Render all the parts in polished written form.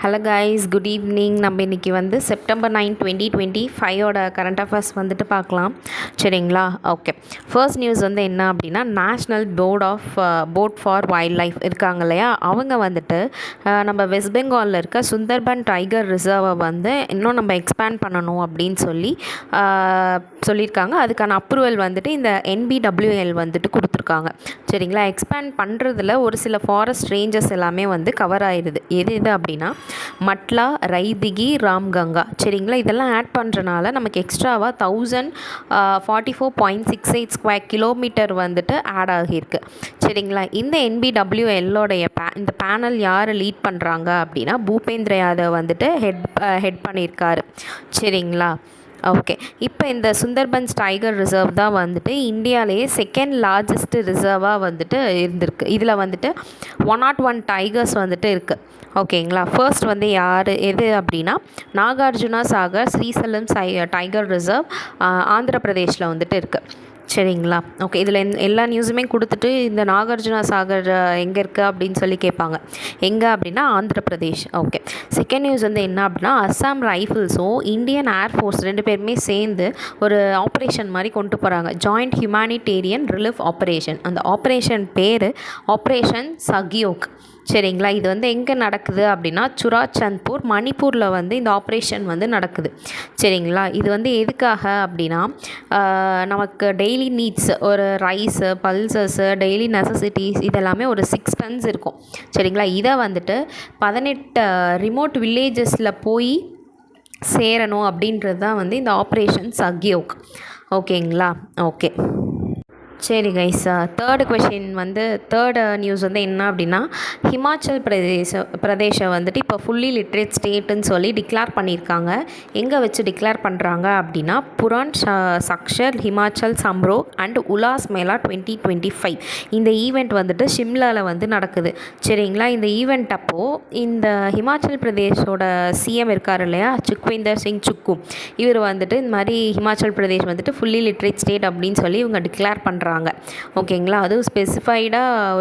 Hello guys, good evening. நம்ம இன்றைக்கி வந்து செப்டம்பர் 9 2025 கரண்ட் அஃபேர்ஸ் வந்துட்டு பார்க்கலாம். சரிங்களா? ஓகே. ஃபர்ஸ்ட் நியூஸ் வந்து என்ன அப்படின்னா, national board for wildlife இருக்காங்க இல்லையா, அவங்க வந்துட்டு நம்ம வெஸ்ட் பெங்காலில் இருக்க சுந்தர்பன் டைகர் ரிசர்வை வந்து இன்னும் நம்ம எக்ஸ்பேண்ட் பண்ணணும் அப்படின்னு சொல்லியிருக்காங்க. அதுக்கான அப்ரூவல் வந்துட்டு இந்த NBWL வந்துட்டு கொடுத்துருக்காங்க. சரிங்களா? எக்ஸ்பேண்ட் பண்ணுறதுல ஒரு சில ஃபாரஸ்ட் ரேஞ்சஸ் எல்லாமே வந்து கவர் ஆயிடுது. எது அப்படின்னா மட்லா, ரைதிகி, ராம்கங்கா. சரிங்களா? இதெல்லாம் ஆட் பண்ணுறனால நமக்கு எக்ஸ்ட்ராவாக 1044.68 ஸ்கொயர் கிலோமீட்டர் வந்துட்டு ஆட் ஆகியிருக்கு. சரிங்களா? இந்த NBWLோடைய இந்த பேனல் யார் லீட் பண்ணுறாங்க அப்படின்னா பூபேந்திர யாதவ் வந்துட்டு ஹெட் பண்ணியிருக்காரு. சரிங்களா? ஓகே. இப்போ இந்த சுந்தர்பன்ஸ் டைகர் ரிசர்வ் தான் வந்துட்டு இந்தியாவிலேயே செகண்ட் லார்ஜஸ்ட் ரிசர்வாக வந்துட்டு இருந்திருக்கு. இதில் வந்துட்டு 101 டைகர்ஸ் வந்துட்டு இருக்குது. ஓகேங்களா? ஃபர்ஸ்ட் வந்து எது அப்படின்னா நாகார்ஜுனா சாகர் ஸ்ரீசலம் டைகர் ரிசர்வ் ஆந்திர பிரதேஷில் வந்துட்டு இருக்குது. சரிங்களா? ஓகே. இதில் எல்லா நியூஸுமே கொடுத்துட்டு இந்த நாகார்ஜுனா சாகர் எங்கே இருக்குது அப்படின்னு சொல்லி கேட்பாங்க. எங்கே அப்படின்னா Andhra Pradesh. Okay. Second news வந்து என்ன அப்படின்னா அஸ்ஸாம் ரைஃபிள்ஸும் இந்தியன் ஏர்ஃபோர்ஸ் 2 பேருமே சேர்ந்து ஒரு ஆப்ரேஷன் மாதிரி கொண்டு போகிறாங்க. Joint humanitarian relief operation. அந்த ஆப்ரேஷன் பேர் ஆப்ரேஷன் சகியோக். சரிங்களா? இது வந்து எங்கே நடக்குது அப்படின்னா சுராச்சந்த்பூர், மணிப்பூரில் வந்து இந்த ஆப்ரேஷன் வந்து நடக்குது. சரிங்களா? இது வந்து எதுக்காக அப்படின்னா நமக்கு டெய்லி நீட்ஸ் ஒரு ரைஸு, பல்சஸ்ஸு, டெய்லி நெசசிட்டிஸ் இதெல்லாமே ஒரு 6 டன்ஸ் இருக்கும். சரிங்களா? இதை வந்துட்டு 18 ரிமோட் வில்லேஜஸில் போய் சேரணும் அப்படின்றது தான் வந்து இந்த ஆப்ரேஷன் சகியோக். ஓகேங்களா? ஓகே. சரி கைஸ், தேர்டு நியூஸ் வந்து என்ன அப்படின்னா ஹிமாச்சல் பிரதேசம் வந்துட்டு இப்போ ஃபுல்லி லிட்ரேட் ஸ்டேட்டுன்னு சொல்லி டிக்ளேர் பண்ணியிருக்காங்க. எங்கே வச்சு டிக்ளேர் பண்ணுறாங்க அப்படின்னா புரான் சக்ஷர் ஹிமாச்சல் சம்ரோ அண்ட் உலாஸ் மேளா 2025 இந்த ஈவெண்ட் வந்துட்டு ஷிம்லாவில் வந்து நடக்குது. சரிங்களா? இந்த ஈவெண்ட் அப்போது இந்த ஹிமாச்சல் பிரதேஷோட சிஎம் இருக்கார் இல்லையா, சுக்விந்தர் சிங் சுக்கு, இவர் வந்துட்டு இந்த மாதிரி ஹிமாச்சல் பிரதேஷ் வந்துட்டு ஃபுல்லி லிட்ரேட் ஸ்டேட் அப்படின்னு சொல்லி இவங்க டிக்ளேர் பண்ணுறாங்க. ஓகேங்களா? அதுவும் ஸ்பெசிஃபைடாக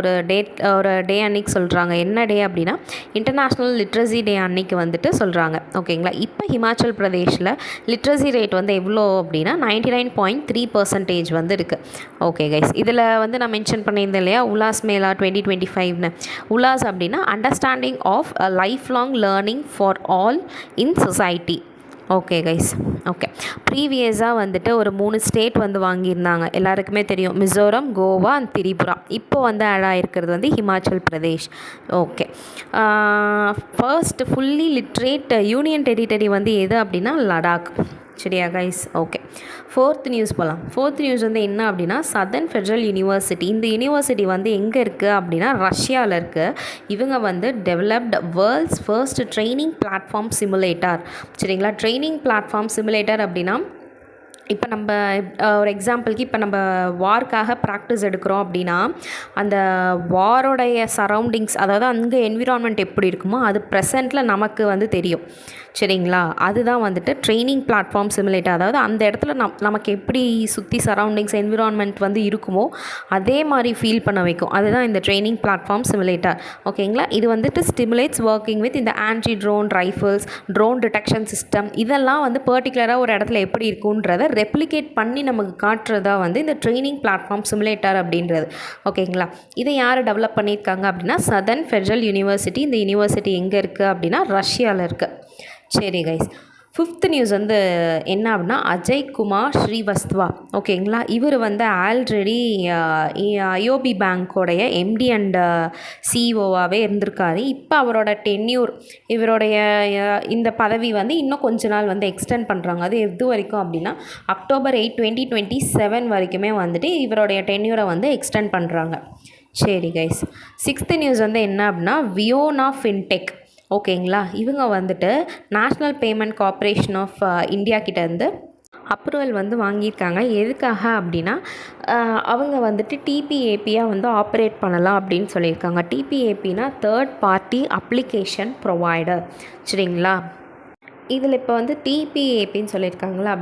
ஒரு டே அன்னைக்கு சொல்கிறாங்க. என்ன டே அப்படின்னா இன்டர்நேஷ்னல் லிட்ரஸி டே அன்னைக்கு வந்துட்டு சொல்கிறாங்க. ஓகேங்களா? இப்போ ஹிமாச்சல் பிரதேஷில் லிட்ரஸி ரேட் வந்து எவ்வளோ அப்படின்னா 99.3% வந்து இருக்குது. ஓகே கைஸ், இதில் வந்து நான் மென்ஷன் பண்ணியிருந்தேன் இல்லையா உலாஸ் மேளா 2025ன்னு. உலாஸ் அப்படின்னா understanding of life long learning for all in society. Okay guys. Okay. ப்ரீவியஸாக வந்துட்டு ஒரு 3 ஸ்டேட் வந்து வாங்கியிருந்தாங்க. எல்லாருக்குமே தெரியும், மிசோரம், கோவா அண்ட் திரிபுரா. இப்போ வந்து ஆட் ஆகிருக்கிறது வந்து Himachal Pradesh. Okay. First fully literate union territory வந்து எது அப்படின்னா லடாக். சரியா கைஸ்? ஓகே. ஃபோர்த் நியூஸ் போகலாம். ஃபோர்த் நியூஸ் வந்து என்ன அப்படின்னா சதர்ன் ஃபெடரல் யூனிவர்சிட்டி. இந்த யூனிவர்சிட்டி வந்து எங்கே இருக்குது அப்படின்னா ரஷ்யாவில் இருக்குது. இவங்க வந்து developed world's first training platform simulator. சரிங்களா? ட்ரைனிங் பிளாட்ஃபார்ம் சிமுலேட்டர் அப்படின்னா இப்போ நம்ம ஒரு எக்ஸாம்பிளுக்கு இப்போ நம்ம வார்க்காக ப்ராக்டிஸ் எடுக்கிறோம் அப்படின்னா அந்த வாரோடைய சரௌண்டிங்ஸ், அதாவது அங்கே என்விரான்மெண்ட் எப்படி இருக்குமோ அது ப்ரெசண்ட்டில் நமக்கு வந்து தெரியும். சரிங்களா? அதுதான் வந்துட்டு ட்ரைனிங் பிளாட்ஃபார்ம் சிமுலேட்டர். அதாவது அந்த இடத்துல நமக்கு எப்படி சுற்றி சரௌண்டிங்ஸ் என்விரான்மெண்ட் வந்து இருக்குமோ அதே மாதிரி ஃபீல் பண்ண வைக்கும். அதுதான் இந்த ட்ரைனிங் பிளாட்ஃபார்ம் சிமுலேட்டர். ஓகேங்களா? இது வந்துட்டு ஸ்டிமுலேட்ஸ் ஒர்க்கிங் வித் இந்த anti drone rifles, drone detection system, இதெல்லாம் வந்து பர்டிகுலராக ஒரு இடத்துல எப்படி இருக்குன்றதை ரெப்ளிகேட் பண்ணி நமக்கு காட்டுறதா வந்து இந்த ட்ரைனிங் பிளாட்ஃபார்ம் சிமுலேட்டர் அப்படின்றது. ஓகேங்களா? இதை யார் டெவலப் பண்ணியிருக்காங்க அப்படின்னா சதர்ன் ஃபெடரல் யூனிவர்சிட்டி. இந்த யூனிவர்சிட்டி எங்கே இருக்குது அப்படின்னா ரஷ்யாவில் இருக்குது. சரி கைஸ். ஃபிஃப்த் நியூஸ் வந்து என்ன அப்படின்னா அஜய் குமார் ஸ்ரீவஸ்தவா. ஓகேங்களா? இவர் வந்து ஆல்ரெடி ஐஓபி பேங்க்கோடைய எம்டி அண்ட் சிஇஓவாகவே இருந்திருக்காரு. இப்போ அவரோட இவருடைய இந்த பதவி வந்து இன்னும் கொஞ்ச நாள் வந்து எக்ஸ்டெண்ட் பண்ணுறாங்க. அது எது வரைக்கும் அப்படின்னா அக்டோபர் 8 2027 வரைக்குமே வந்துட்டு இவருடைய டென்யூரை வந்து எக்ஸ்டெண்ட் பண்ணுறாங்க. சரி கைஸ். சிக்ஸ்த்து நியூஸ் வந்து என்ன அப்படின்னா வியோனா ஃபின்டெக். ஓகேங்களா? இவங்க வந்துட்டு national payment corporation of India கிட்டேருந்து அப்ரூவல் வந்து வாங்கியிருக்காங்க. எதுக்காக அப்படின்னா அவங்க வந்துட்டு டிபிஏபியாக வந்து ஆப்ரேட் பண்ணலாம் அப்படின்னு சொல்லியிருக்காங்க. டிபிஏபினா தேர்ட் பார்ட்டி அப்ளிகேஷன் ப்ரொவைடர். சரிங்களா? இதில் இப்போ வந்து டிபிஏபின்னு சொல்லியிருக்காங்களா,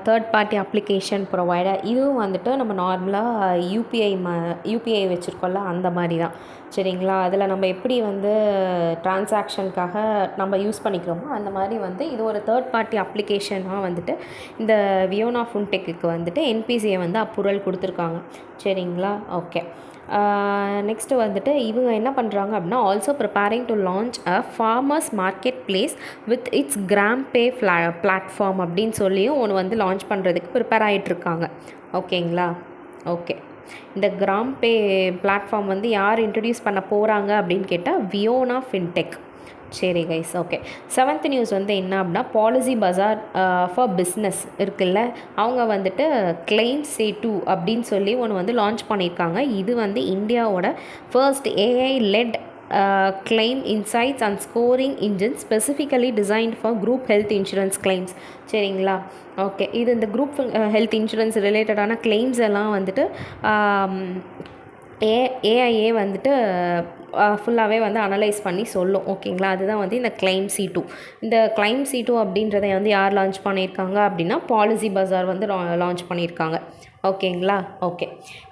தேர்ட் பார்ட்டி அப்ளிகேஷன் ப்ரொவைடர். இதுவும் வந்துட்டு நம்ம நார்மலாக யூபிஐ வச்சுருக்கோம்ல, அந்த மாதிரி தான். சரிங்களா, அதில் நம்ம எப்படி வந்து ட்ரான்சாக்ஷனுக்காக நம்ம யூஸ் பண்ணிக்கிறோமோ அந்த மாதிரி வந்து இது ஒரு தேர்ட் பார்ட்டி அப்ளிகேஷனாக வந்துட்டு இந்த வியோனா ஃபின்டெக்குக்கு வந்துட்டு என்பிசிஐ வந்து அப்ரூவல் கொடுத்துருக்காங்க. சரிங்களா, ஓகே. நெக்ஸ்ட்டு வந்துட்டு இவங்க என்ன பண்ணுறாங்க அப்படின்னா, also preparing to launch a farmers market place with its கிராம்பே பிளாட்ஃபார்ம் அப்படின்னு சொல்லியும் ஒன்று வந்து லான்ச் பண்ணுறதுக்கு ப்ரிப்பேர் ஆகிட்டுருக்காங்க. ஓகேங்களா, ஓகே. இந்த கிராம்பே பிளாட்ஃபார்ம் வந்து யார் இன்ட்ரடியூஸ் பண்ண போகிறாங்க அப்படின்னு கேட்டால் வியோனா ஃபின்டெக். சரி கைஸ், ஓகே. 7th நியூஸ் வந்து என்ன அப்படின்னா, பாலிசி பஜார் ஃபார் பிஸ்னஸ் இருக்குல்ல, அவங்க வந்துட்டு கிளைம் C2 அப்படின்னு சொல்லி ஒன்று வந்து லான்ச் பண்ணியிருக்காங்க. இது வந்து இந்தியாவோட first AI let claim insights and scoring engine specifically designed for group health insurance claims. சரிங்களா, ஓகே. இது இந்த குரூப் ஹெல்த் இன்சூரன்ஸ் ரிலேட்டடான கிளைம்ஸ் எல்லாம் வந்துட்டு ஏஐஏ வந்துட்டு ஃபுல்லாகவே வந்து அனலைஸ் பண்ணி சொல்லும். ஓகேங்களா, அதுதான் வந்து இந்த கிளைம் C2. இந்த கிளைம் C2 அப்படின்றத வந்து யார் லான்ச் பண்ணியிருக்காங்க அப்படின்னா, பாலிசி பஜார் வந்து லான்ச் பண்ணியிருக்காங்க. ஓகேங்களா, ஓகே.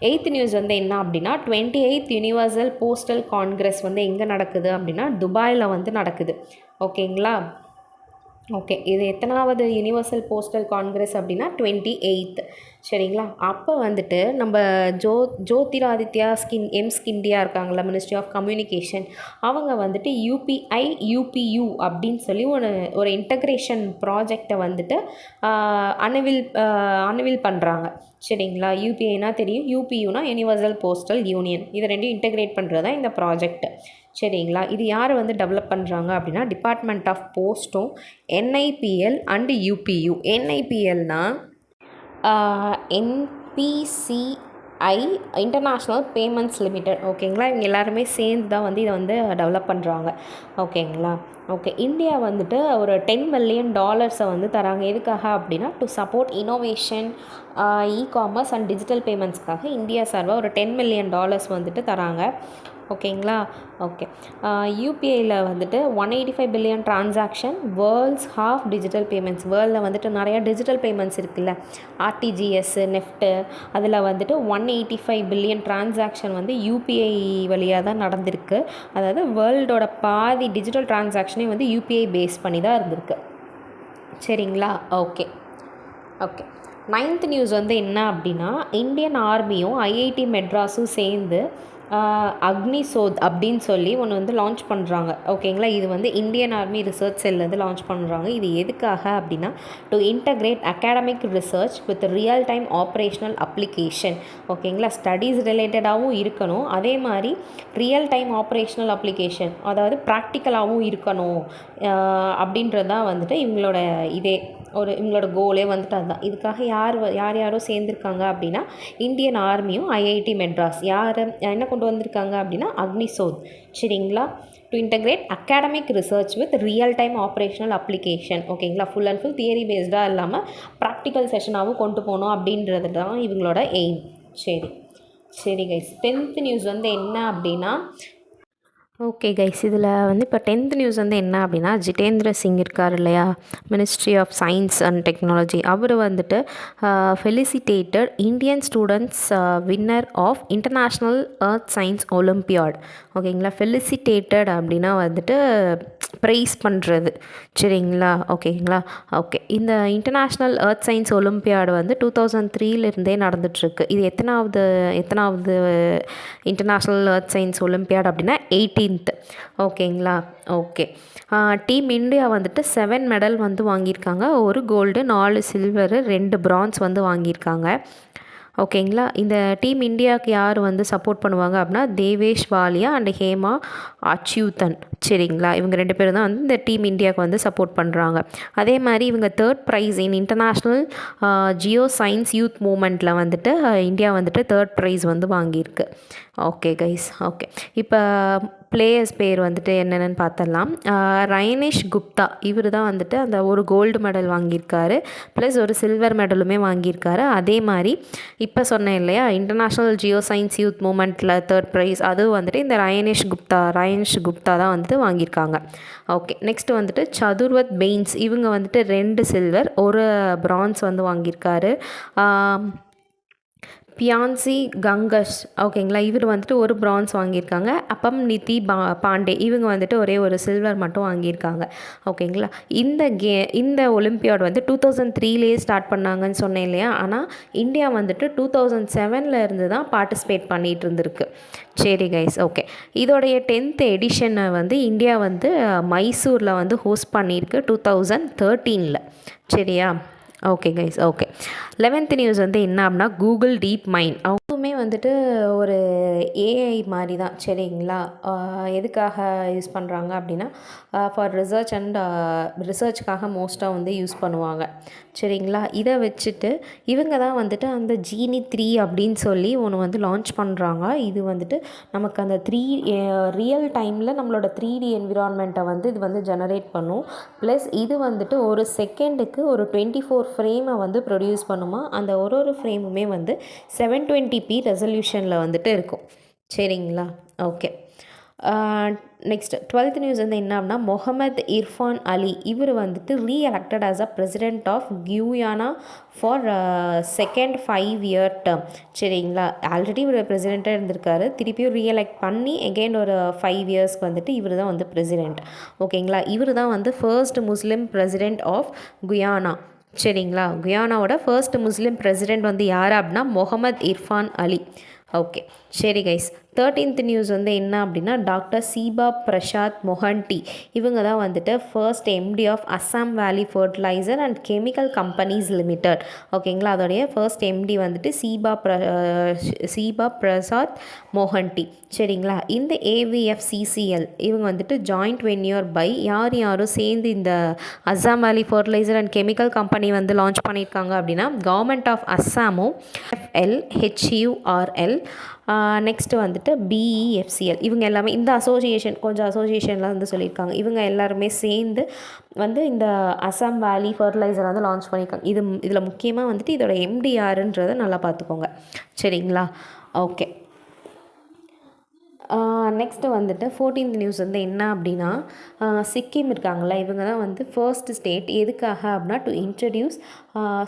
8th நியூஸ் வந்து என்ன அப்படின்னா, 28th யுனிவர்சல் போஸ்டல் காங்கிரஸ் வந்து எங்கே நடக்குது அப்படின்னா, துபாயில் வந்து நடக்குது. ஓகேங்களா, ஓகே. இது எத்தனாவது யுனிவர்சல் போஸ்டல் காங்கிரஸ் அப்படின்னா 28th. சரிங்களா, அப்போ வந்துட்டு நம்ம ஜோதிராதித்யா ஸ்கிண்டியா இருக்காங்களா, மினிஸ்ட்ரி ஆஃப் கம்யூனிகேஷன், அவங்க வந்துட்டு யூபியூ அப்படின்னு சொல்லி ஒரு இன்டகிரேஷன் ப்ராஜெக்டை வந்துட்டு அனவில் பண்ணுறாங்க. சரிங்களா, யூபிஐனா தெரியும், யூபியூனா யூனிவர்சல் போஸ்டல் யூனியன். இது ரெண்டையும் இன்டகிரேட் பண்ணுறது தான் இந்த ப்ராஜெக்ட். சரிங்களா, இது யார் வந்து டெவலப் பண்ணுறாங்க அப்படின்னா, டிபார்ட்மெண்ட் ஆஃப் போஸ்ட்டும் NIPL அண்டு யூபியூ. NIPLனால் NPCI இன்டர்நேஷ்னல் பேமெண்ட்ஸ் லிமிடெட். ஓகேங்களா, இவங்க எல்லாருமே சேர்ந்து தான் வந்து இதை வந்து டெவலப் பண்ணுறாங்க. ஓகேங்களா, ஓகே. இந்தியா வந்துட்டு ஒரு $10 million வந்து தராங்க. எதுக்காக அப்படின்னா, to support innovation, e-commerce and digital பேமெண்ட்ஸ்க்காக இந்தியா சார்பாக ஒரு $10 million வந்துட்டு தராங்க. ஓகேங்களா, ஓகே. யூபிஐயில் வந்துட்டு 185 billion transaction, world's half digital payments. வேர்ல்டில் வந்துட்டு நிறையா டிஜிட்டல் பேமெண்ட்ஸ் இருக்குல்ல, RTGS, நெஃப்ட்டு, அதில் வந்துட்டு 185 பில்லியன் டிரான்சாக்ஷன் வந்து யூபிஐ வழியாக தான் நடந்திருக்கு. அதாவது வேர்ல்டோட பாதி டிஜிட்டல் டிரான்சாக்ஷனே வந்து யூபிஐ பேஸ் பண்ணி தான் இருந்திருக்கு. சரிங்களா, ஓகே, ஓகே. 9th நியூஸ் வந்து என்ன அப்படின்னா, இந்தியன் ஆர்மியும் ஐஐடி மெட்ராஸும் சேர்ந்து அக்னிசோத் அப்படின்னு சொல்லி ஒன்று வந்து லான்ச் பண்ணுறாங்க. ஓகேங்களா, இது வந்து இந்தியன் ஆர்மி ரிசர்ச் செல்லேருந்து லான்ச் பண்ணுறாங்க. இது எதுக்காக அப்படின்னா, to integrate academic research with real time operational application. ஓகேங்களா, ஸ்டடீஸ் ரிலேட்டடாகவும் இருக்கணும், அதே மாதிரி ரியல் டைம் ஆப்ரேஷனல் அப்ளிகேஷன், அதாவது ப்ராக்டிக்கலாகவும் இருக்கணும் அப்படின்றது தான் வந்துட்டு இவங்களோட இவங்களோட கோலே வந்துட்டு அதுதான். இதுக்காக யாரோ சேர்ந்துருக்காங்க அப்படின்னா, இந்தியன் ஆர்மியும் ஐஐடி மெட்ராஸ். என்ன கொண்டு வந்திருக்காங்க அப்படின்னா, அக்னிசோத். சரிங்களா, to integrate academic research with real time operational application. ஓகேங்களா, ஃபுல் அண்ட் ஃபுல் தியரி பேஸ்டாக இல்லாமல் ப்ராக்டிக்கல் செஷனாகவும் கொண்டு போகணும் அப்படின்றது தான் இவங்களோட எய்ம். சரி கைஸ், 10th நியூஸ் வந்து என்ன அப்படின்னா, ஓகே கைஸ், இதில் வந்து இப்போ 10th நியூஸ் வந்து என்ன அப்படின்னா, ஜிதேந்திர சிங் இருக்கார் இல்லையா, ministry of science and technology, அவர் வந்துட்டு felicitated Indian students winner of international earth science olympiad. ஓகேங்களா, ஃபெலிசிட்டேட்டட் அப்படின்னா வந்துட்டு ப்ரைஸ் பண்ணுறது. சரிங்களா, ஓகேங்களா, ஓகே. இந்த இன்டர்நேஷ்னல் எர்த் சயின்ஸ் ஒலிம்பியாடு வந்து 2003 நடந்துகிட்ருக்கு. இது எத்தனாவது இன்டர்நேஷ்னல் எர்த் சயின்ஸ் ஒலிம்பியாட் அப்படின்னா 18th. ஓகேங்களா, ஓகே. டீம் இந்தியா வந்துட்டு 7 மெடல் வந்து வாங்கியிருக்காங்க. 1 கோல்டு, 4 சில்வரு, 2 பிரான்ஸ் வந்து வாங்கியிருக்காங்க. ஓகேங்களா, இந்த டீம் இந்தியாவுக்கு யார் வந்து சப்போர்ட் பண்ணுவாங்க அப்படின்னா, தேவேஷ் வாலியா அண்ட் ஹேமா அச்சுதன். சரிங்களா, இவங்க 2 பேரும் தான் வந்து இந்த டீம் இந்தியாவுக்கு வந்து சப்போர்ட் பண்ணுறாங்க. அதே மாதிரி இவங்க 3rd prize in international geo science youth மூமெண்ட்டில் வந்துட்டு இந்தியா வந்துட்டு 3rd ப்ரைஸ் வந்து வாங்கியிருக்கு. Okay guys, okay. இப்போ பிளேயர்ஸ் பேர் வந்துட்டு என்னென்னு பார்த்துடலாம். ரயனேஷ் குப்தா இவர் தான் வந்துட்டு அந்த ஒரு கோல்டு மெடல் வாங்கியிருக்காரு, ப்ளஸ் ஒரு சில்வர் மெடலுமே வாங்கியிருக்காரு. அதே மாதிரி இப்போ சொன்னேன் இல்லையா, இன்டர்நேஷ்னல் ஜியோ சயின்ஸ் யூத் மூமெண்ட்டில் 3rd ப்ரைஸ், அதுவும் வந்துட்டு இந்த ரயனேஷ் குப்தா தான் வந்துட்டு வாங்கியிருக்காங்க. ஓகே, நெக்ஸ்ட்டு வந்துட்டு சதுர்வத் பெயின்ஸ், இவங்க வந்துட்டு 2 சில்வர் 1 பிரான்ஸ் வந்து வாங்கியிருக்காரு. பியான்சி கங்கஷ், ஓகேங்களா, இவர் வந்துட்டு 1 பிரான்ஸ் வாங்கியிருக்காங்க. அப்பம் நிதி பாண்டே, இவங்க வந்துட்டு ஒரே ஒரு சில்வர் மட்டும் வாங்கியிருக்காங்க. ஓகேங்களா, இந்த ஒலிம்பியாட் வந்து 2003லேயே ஸ்டார்ட் பண்ணாங்கன்னு சொன்னேன் இல்லையா, ஆனால் இந்தியா வந்துட்டு 2007 இருந்து தான் பார்ட்டிசிபேட் பண்ணிகிட்டு இருந்திருக்கு. சரி கைஸ், ஓகே, இதோடைய 10th எடிஷனை வந்து இந்தியா வந்து மைசூரில் வந்து ஹோஸ்ட் பண்ணியிருக்கு 2013. சரியா? Okay guys, okay. 11th news வந்து என்ன அப்படின்னா, கூகுள் டீப் மைண்ட் அவங்களுமே வந்துட்டு ஒரு ஏஐ மாதிரி தான். சரிங்களா? எதுக்காக யூஸ் பண்ணுறாங்க அப்படின்னா, ஃபார் ரிசர்ச்சுக்காக மோஸ்ட்டாக வந்து யூஸ் பண்ணுவாங்க. சரிங்களா? இதை வச்சுட்டு இவங்க தான் வந்துட்டு அந்த ஜீனி 3 அப்படின்னு சொல்லி ஒன்று வந்து லான்ச் பண்ணுறாங்க. இது வந்துட்டு நமக்கு அந்த ரியல் டைமில் நம்மளோட 3D என்விரான்மெண்ட்டை வந்து இது வந்து ஜெனரேட் பண்ணும். ப்ளஸ் இது வந்துட்டு ஒரு செகண்டுக்கு ஒரு 24 ஃப்ரேமை வந்து ப்ரொடியூஸ் பண்ணுமா. அந்த ஒரு ஃப்ரேமுமே வந்து 720p ரெசல்யூஷனில் வந்துட்டு இருக்கும். சரிங்களா? ஓகே. நெக்ஸ்ட் 12th நியூஸ் வந்து என்ன அப்படின்னா, முகமது இர்ஃபான் அலி இவர் வந்துட்டு re-elected as a president of Guyana for second 5-year term. சரிங்களா? ஆல்ரெடி இவர் பிரசிடெண்ட்டாக இருந்திருக்காரு, திருப்பியும் ரீஎலெக்ட் பண்ணி எகெயின் ஒரு 5 இயர்ஸ்க்கு வந்துட்டு இவர் தான் வந்து பிரசிடெண்ட். ஓகேங்களா? இவர் தான் வந்து first Muslim president of Guyana. சரிங்களா? குயானாவோட ஃபர்ஸ்ட் முஸ்லீம் பிரசிடெண்ட் வந்து யார் அப்படின்னா முகமது இர்ஃபான் அலி. ஓகே, சரி கைஸ். 13th நியூஸ் வந்து என்ன அப்படின்னா, டாக்டர் சீபா பிரசாத் மொஹன்டி இவங்க தான் வந்துட்டு ஃபர்ஸ்ட் எம்டி ஆஃப் அஸ்ஸாம் வேலி fertiliser and chemical companies limited. ஓகேங்களா? அதோடைய ஃபர்ஸ்ட் எம்டி வந்துட்டு சீபா பிரசாத் மொஹன்டி. சரிங்களா? இந்த AVFCCL இவங்க வந்துட்டு ஜாயிண்ட் வென்யூர் பை யாரும் சேர்ந்து இந்த அஸ்ஸாம் வேலி ஃபர்டிலைசர் அண்ட் கெமிக்கல் கம்பெனி வந்து லான்ச் பண்ணியிருக்காங்க அப்படின்னா, கவர்மெண்ட் ஆஃப் அஸ்ஸாமும் FLHURL நெக்ஸ்ட்டு வந்துட்டு BEFCL இவங்க எல்லாமே இந்த அசோசியேஷன்லாம் வந்து சொல்லியிருக்காங்க. இவங்க எல்லாருமே சேர்ந்து வந்து இந்த அஸ்ஸாம் வேலி ஃபர்டிலைசர் வந்து லான்ச் பண்ணியிருக்காங்க. இதில் முக்கியமாக வந்துட்டு இதோட MDRன்றதை நல்லா பார்த்துக்கோங்க. சரிங்களா? ஓகே. நெக்ஸ்ட்டு வந்துட்டு 14th நியூஸ் வந்து என்ன அப்படின்னா, சிக்கிம் இருக்காங்களா, இவங்க தான் வந்து ஃபர்ஸ்ட் ஸ்டேட் எதுக்காக அப்படின்னா டு இன்ட்ரடியூஸ்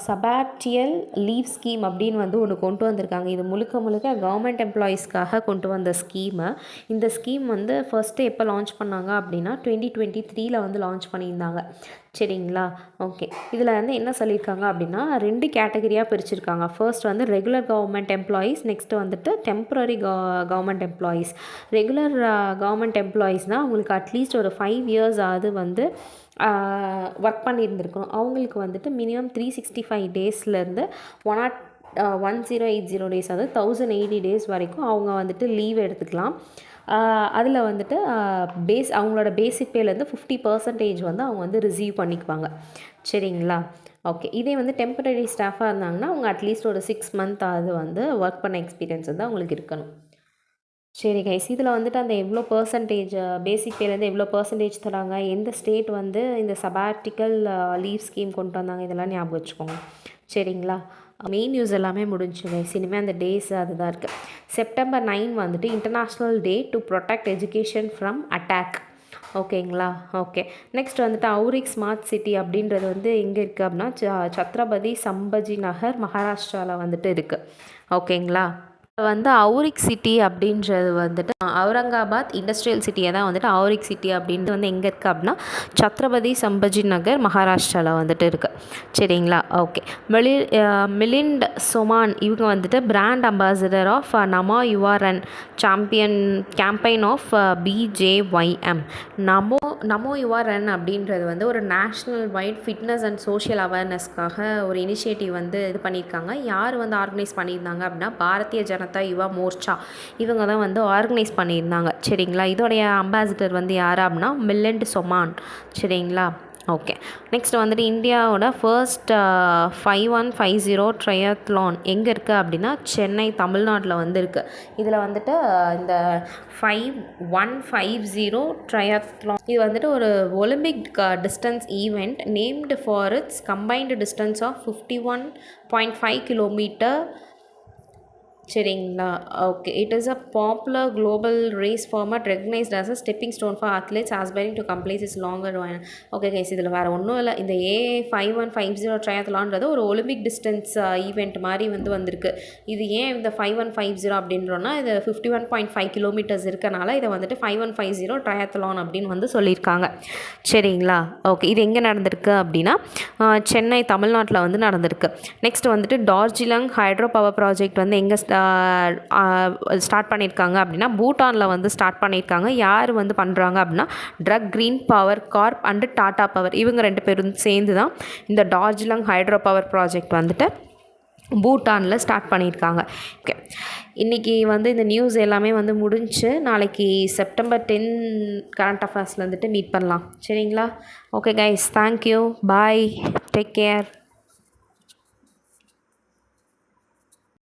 சபாட்டியல் லீவ் ஸ்கீம் அப்படின்னு வந்து ஒன்று கொண்டு வந்திருக்காங்க. இது முழுக்க கவர்மெண்ட் எம்ப்ளாயீஸ்க்காக கொண்டு வந்த ஸ்கீமு. இந்த ஸ்கீம் வந்து ஃபர்ஸ்ட்டு எப்போ லான்ச் பண்ணாங்க அப்படின்னா 2023 வந்து லான்ச் பண்ணியிருந்தாங்க. சரிங்களா? ஓகே, இதில் வந்து என்ன சொல்லியிருக்காங்க அப்படின்னா, 2 கேட்டகரியாக பிரிச்சுருக்காங்க. ஃபர்ஸ்ட் வந்து ரெகுலர் கவர்மெண்ட் எம்ப்ளாயீஸ், நெக்ஸ்ட்டு வந்துட்டு temporary government employees. Regular government எம்ப்ளாயீஸ்னால் அவங்களுக்கு அட்லீஸ்ட் ஒரு 5 years ஆகுது வந்து ஒர்க் பண்ணியிருந்துருக்கணும். அவங்களுக்கு வந்துட்டு மினிமம் 365 டேஸ்லேருந்து 1080 டேஸ், அதாவது 1080 டேஸ் வரைக்கும் அவங்க வந்துட்டு லீவ் எடுத்துக்கலாம். அதில் வந்துட்டு அவங்களோட பேசிக் பேலேருந்து 50% வந்து அவங்க வந்து ரிசீவ் பண்ணிக்குவாங்க. சரிங்களா? ஓகே, இதே வந்து டெம்பரரி ஸ்டாஃபாக இருந்தாங்கன்னா அவங்க அட்லீஸ்ட் ஒரு 6 month ஆகுது வந்து ஒர்க் பண்ண எக்ஸ்பீரியன்ஸ் வந்து அவங்களுக்கு இருக்கணும். சரி கைஸ், இதில் வந்துட்டு அந்த எவ்வளோ பர்சன்டேஜ் பேசிக் பேலேருந்து எவ்வளோ பர்சன்டேஜ் தராங்க, எந்த ஸ்டேட் வந்து இந்த சபாட்டிக்கல் லீவ் ஸ்கீம் கொண்டு வந்தாங்க, இதெல்லாம் ஞாபகம் வச்சுக்கோங்க. சரிங்களா? மெயின் நியூஸ் எல்லாமே முடிஞ்சுங்க. இனிமேல் அந்த டேஸ் அதுதான் இருக்குது. September 9 வந்துட்டு international day to protect education from attack. ஓகேங்களா? ஓகே, நெக்ஸ்ட் வந்துட்டு அவுரிக் ஸ்மார்ட் சிட்டி அப்படின்றது வந்து எங்கே இருக்குது அப்படின்னா சத்ரபதி சம்பஜி நகர் மகாராஷ்டிராவில் வந்துட்டு இருக்குது. ஓகேங்களா? வந்து அவுரிக் சிட்டி அப்படின்றது வந்துட்டு அவுரங்காபாத் இண்டஸ்ட்ரியல் சிட்டியை தான் வந்துட்டு அவுரிக் சிட்டி அப்படின்றது வந்து எங்கே இருக்குது அப்படின்னா சத்ரபதி சம்பஜி நகர் மகாராஷ்டிராவில் வந்துட்டு இருக்குது. சரிங்களா? ஓகே. மிலிண்ட் சோமான் இவங்க வந்துட்டு brand ambassador of Namo Yuva run campaign of BJYM. Namo Yuva run அப்படின்றது வந்து ஒரு national white fitness and social அவேர்னஸ்க்காக ஒரு இனிஷியேட்டிவ் வந்து இது பண்ணியிருக்காங்க. யார் வந்து ஆர்கனைஸ் பண்ணியிருந்தாங்க அப்படின்னா பாரதிய ஜனதா யுவா மோர்ச்சா இவங்க தான் வந்து ஆர்கனைஸ் பண்ணியிருந்தாங்க. சரிங்களா? இதோடைய அம்பாசிடர் வந்து யார் அப்படின்னா மிலிண்ட் சோமான். சரிங்களா? ஓகே. நெக்ஸ்ட் வந்துட்டு இந்தியாவோட ஃபர்ஸ்ட் 5150 ட்ரையத்லான் எங்கே இருக்குது அப்படின்னா சென்னை தமிழ்நாட்டில் வந்து இருக்குது. இதில் வந்துட்டு இந்த 5150 ட்ரையத்லான் இது வந்துட்டு ஒரு Olympic distance event named for its combined distance of 51.5 kilometre. சரிங்களா? Okay. It is a popular global race format recognised as a stepping stone for athletes aspiring to complete is longer one. Okay guys, இதில் வேறு ஒன்றும் இல்லை. இந்த A5150 ட்ரையத்லான்றது ஒரு Olympic distance event மாதிரி வந்திருக்கு. இது ஏன் இந்த 5150 அப்படின்றோன்னா இது 51.5 கிலோமீட்டர்ஸ் இருக்கனால இதை வந்துட்டு 5150 ட்ரையத்லான் அப்படின்னு சொல்லியிருக்காங்க. சரிங்களா? ஓகே. இது எங்கே நடந்திருக்கு அப்படின்னா சென்னை தமிழ்நாட்டில் நடந்திருக்கு. நெக்ஸ்ட் வந்துட்டு டார்ஜிலிங் ஹைட்ரோ பவர் ப்ராஜெக்ட் எங்கே ஸ்டார்ட் பண்ணியிருக்காங்க அப்படின்னா பூட்டானில் ஸ்டார்ட் பண்ணியிருக்காங்க. யார் பண்ணுறாங்க அப்படின்னா Druk green power corp and Tata power இவங்க 2 பேரும் சேர்ந்து தான் இந்த டார்ஜிலிங் ஹைட்ரோ பவர் ப்ராஜெக்ட் பூட்டானில் ஸ்டார்ட் பண்ணியிருக்காங்க. ஓகே. இன்றைக்கி இந்த நியூஸ் எல்லாமே முடிஞ்சு நாளைக்கு September 10 கரண்ட் அஃபேர்ஸில் மீட் பண்ணலாம். சரிங்களா? ஓகே கைஸ், தேங்க்யூ, பாய், டேக் கேர்.